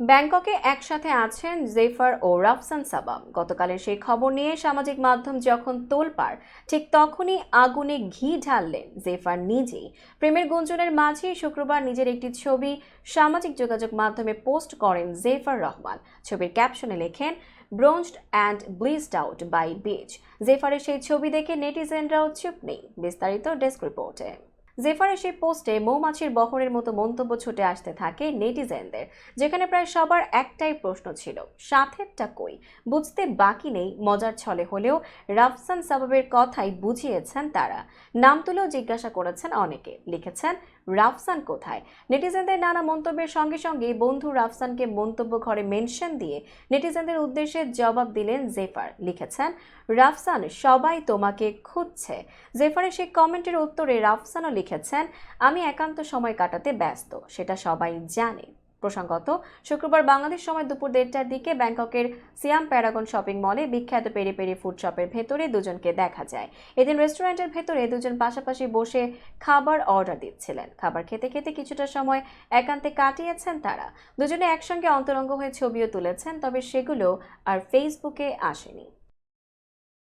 ব্যাংককে একসাথে আছেন জেফার ও রাফসান সাবা। গতকালের সেই খবর নিয়ে সামাজিক মাধ্যম যখন তোলপাড়, ঠিক তখনই আগুনে ঘি ঢাললেন জেফার নিজেই। প্রেমের গুঞ্জনের মাঝেই শুক্রবার নিজের একটি ছবি সামাজিক যোগাযোগ মাধ্যমে পোস্ট করেন জেফার রহমান। ছবির ক্যাপশনে লেখেন, ব্রোঞ্জড অ্যান্ড ব্লিজড আউট বাই বিচ। জেফারের সেই ছবি দেখে নেটিজেনরাও চুপ নেই। বিস্তারিত ডেস্ক রিপোর্টে। জেফারের সেই পোস্টে মৌমাছির বহরের মতো মন্তব্য ছুটে আসতে থাকে নেটিজেনদের, যেখানে প্রায় সবার একটাই প্রশ্ন ছিল, সাথেরটা কই? বুঝতে বাকি নেই। মজার ছলে হলেও রাফসান সাবাবের কথাই বুঝিয়েছেন তারা। নাম তুলেও জিজ্ঞাসা করেছেন অনেকে, লিখেছেন রাফসান কোথায়। নেটিজেনদের নানা মন্তব্যের সঙ্গে সঙ্গে বন্ধু রাফসানকে মন্তব্য ঘরে মেনশন দিয়ে নেটিজেনদের উদ্দেশ্যে জবাব দিলেন জেফার। লিখেছেন, রাফসান সবাই তোমাকে খুঁজছে। জেফারের সেই কমেন্টের উত্তরে রাফসানও লিখেছেন, আমি একান্ত সময় কাটাতে ব্যস্ত, সেটা সবাই জানে। প্রসঙ্গত, শুক্রবার বাংলাদেশ সময় দুপুর 1:30টার দিকে ব্যাংককের সিয়াম প্যারাগন শপিং মলে বিখ্যাত পেরি পেরি ফুড শপের ভেতরে দুজনকে দেখা যায়। এদিন রেস্টুরেন্টের ভেতরে দুজন পাশাপাশি বসে খাবার অর্ডার দিচ্ছিলেন। খাবার খেতে খেতে কিছুটা সময় একান্তে কাটিয়েছেন তারা। দুজনে একসঙ্গে অন্তরঙ্গ হয়ে ছবিও তুলেছেন, তবে সেগুলো আর ফেসবুকে আসেনি।